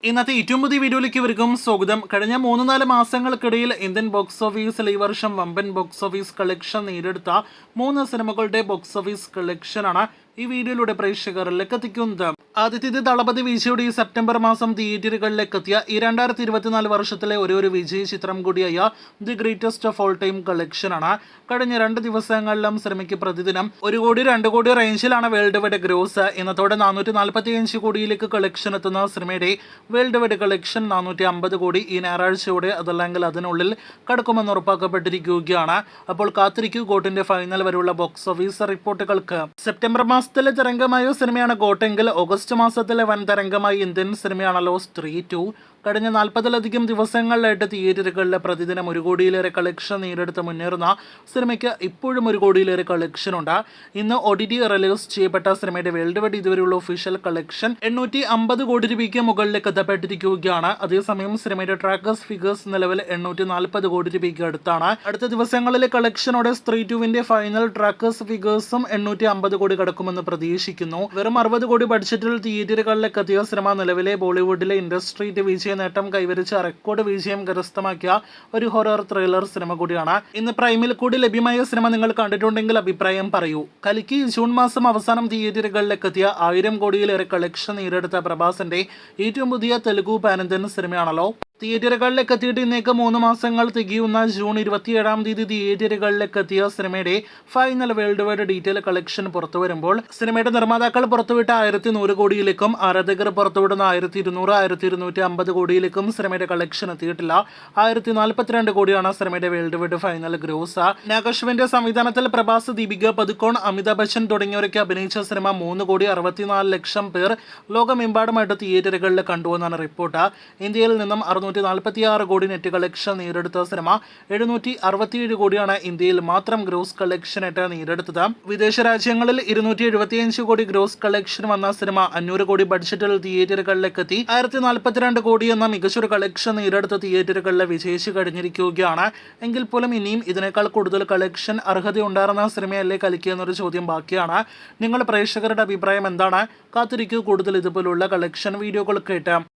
ഇന്നത്തെ ഏറ്റവും പുതിയ വീഡിയോയിലേക്ക് ഇവർക്കും സ്വാഗതം. കഴിഞ്ഞ 3-4 മാസങ്ങൾക്കിടയിൽ ഇന്ത്യൻ ബോക്സ് ഓഫീസിൽ ഈ വർഷം വമ്പൻ ബോക്സ് ഓഫീസ് കളക്ഷൻ നേടിയെടുത്ത 3 സിനിമകളുടെ ബോക്സ് ഓഫീസ് കളക്ഷനാണ് ഈ വീഡിയോയിലൂടെ പ്രേക്ഷകരിലേക്ക് എത്തിക്കുന്നത്. ആദ്യത്തേത് ദളപതി വിജയുടെ ഈ സെപ്റ്റംബർ മാസം തിയേറ്ററുകളിലേക്ക് എത്തിയ ഈ 2024 വർഷത്തിലെ ഒരു വിജയ ചിത്രം കൂടിയായ the greatest of all time കളക്ഷനാണ്. കഴിഞ്ഞ 2 ദിവസങ്ങളിലും സിനിമയ്ക്ക് പ്രതിദിനം 1 കോടി 2 കോടി റേഞ്ചിലാണ് വേൾഡ് വൈഡ് ഗ്രോസ്. ഇന്നത്തോടെ 445 കോടിയിലേക്ക് കളക്ഷൻ എത്തുന്ന സിനിമയുടെ വേൾഡ് വൈഡ് കളക്ഷൻ 450 കോടി ഈ ഞായറാഴ്ചയോടെ അതല്ലെങ്കിൽ അതിനുള്ളിൽ കടക്കുമെന്ന് ഉറപ്പാക്കപ്പെട്ടിരിക്കുകയാണ്. അപ്പോൾ കാത്തിരിക്കൂ ഗോട്ടിന്റെ ഫൈനൽ വരെയുള്ള ബോക്സ് ഓഫീസ് റിപ്പോർട്ടുകൾക്ക്. സെപ്റ്റംബർ മാസത്തിലെ തരംഗമായ സിനിമയാണ് ഗോട്ടെങ്കിൽ ഓഗസ്റ്റ് മാസത്തിലെ വൻ തരംഗമായി ഇന്ത്യൻ സിനിമയാണല്ലോ സ്ത്രീ 2. കഴിഞ്ഞ 40-ലധികം ദിവസങ്ങളിലായിട്ട് തിയേറ്ററുകളിലെ പ്രതിദിനം 1 കോടിയിലേറെ കളക്ഷൻ നേടിയെടുത്ത് മുന്നേറുന്ന സിനിമയ്ക്ക് ഇപ്പോഴും 1 കോടിയിലേറെ കളക്ഷൻ ഉണ്ട്. ഇന്ന് OTT റിലീസ് ചെയ്യപ്പെട്ട സിനിമയുടെ വേൾഡ് വൈഡ് ഇതുവരെയുള്ള ഒഫീഷ്യൽ കളക്ഷൻ 850 കോടി രൂപയ്ക്ക് മുകളിലേക്ക് എത്തപ്പെട്ടിരിക്കുകയാണ്. അതേസമയം സിനിമയുടെ ട്രാക്കേഴ്സ് ഫിഗേഴ്സ് നിലവിൽ 840 കോടി രൂപയ്ക്ക് അടുത്താണ്. അടുത്ത ദിവസങ്ങളിലെ കളക്ഷനോടെ സ്ത്രീ 2വിന്റെ ഫൈനൽ ട്രാക്കേഴ്സ് ഫിഗേഴ്സും 850 കോടി കടക്കുമെന്ന് പ്രതീക്ഷിക്കുന്നു. വെറും 60 കോടി ബഡ്ജറ്റിൽ തിയേറ്ററുകളിലേക്ക് എത്തിയ സിനിമ നിലവിലെ ബോളിവുഡിലെ ഇൻഡസ്ട്രി വിജയ നേട്ടം കൈവരിച്ച റെക്കോർഡ് വിജയം കരസ്ഥമാക്കിയ ഒരു ഹൊറർ ത്രില്ലർ സിനിമ കൂടിയാണ്. ഇന്ന് പ്രൈമിൽ കൂടി ലഭ്യമായ സിനിമ നിങ്ങൾ കണ്ടിട്ടുണ്ടെങ്കിൽ അഭിപ്രായം പറയൂ. കൽക്കി ജൂൺ മാസം അവസാനം തിയേറ്ററുകളിലേക്ക് എത്തിയ 1000 കോടിയിലേറെ കളക്ഷൻ നേടിയെടുത്ത പ്രഭാസിന്റെ ഏറ്റവും പുതിയ തെലുഗു പാൻ ഇന്ത്യൻ സിനിമയാണല്ലോ. തിയേറ്ററുകളിലേക്ക് എത്തിയിട്ട് ഇന്നേക്ക് 3 മാസങ്ങൾ തികയുന്ന ജൂൺ 27-ാം തീയതി തിയേറ്ററുകളിലേക്ക് എത്തിയ സിനിമയുടെ final world wide detail collection പുറത്തു വരുമ്പോൾ സിനിമയുടെ നിർമ്മാതാക്കൾ പുറത്തുവിട്ട 1100 കോടിയിലേക്കും ആരാധകർ പുറത്തുവിടുന്ന 1200-1250 കോടിയിലേക്കും സിനിമയുടെ കളക്ഷൻ എത്തിയിട്ടില്ല. 1042 കോടിയാണ് സിനിമയുടെ വേൾഡ് വൈഡ് ഫൈനൽ ഗ്രോസ്. നാഗശ്വിന്റെ സംവിധാനത്തിൽ പ്രഭാസ്, ദീപിക പദുക്കോൺ, അമിതാഭ് ബച്ചൻ തുടങ്ങിയവരൊക്കെ അഭിനയിച്ച സിനിമ 3 കോടി 64 ലക്ഷം പേർ ലോകമെമ്പാടുമായിട്ട് തിയേറ്ററുകളിൽ കണ്ടുവെന്നാണ് റിപ്പോർട്ട്. ഇന്ത്യയിൽ നിന്നും 646 കോടി നെറ്റ് കളക്ഷൻ നേടിയെടുത്ത സിനിമ 767 കോടിയാണ് ഇന്ത്യയിൽ മാത്രം ഗ്രോസ് കളക്ഷൻ ആയിട്ട് നേടിയെടുത്തത്. വിദേശ രാജ്യങ്ങളിൽ 275 കോടി ഗ്രോസ് കളക്ഷൻ വന്ന സിനിമ 500 കോടി ബഡ്ജറ്റിൽ തിയേറ്ററുകളിലേക്ക് എത്തി 1042 കോടി എന്ന മികച്ചൊരു കളക്ഷൻ നേടിയെടുത്ത തിയേറ്ററുകളിൽ വിജയിച്ചു കഴിഞ്ഞിരിക്കുകയാണ്. എങ്കിൽ പോലും ഇനിയും ഇതിനേക്കാൾ കൂടുതൽ കളക്ഷൻ അർഹതയുണ്ടായിരുന്ന സിനിമയല്ലേ കൽക്കി എന്നൊരു ചോദ്യം ബാക്കിയാണ്. നിങ്ങൾ പ്രേക്ഷകരുടെ അഭിപ്രായം എന്താണ്? കാത്തിരിക്കൂ കൂടുതൽ ഇതുപോലുള്ള കളക്ഷൻ വീഡിയോകൾ കേട്ട്.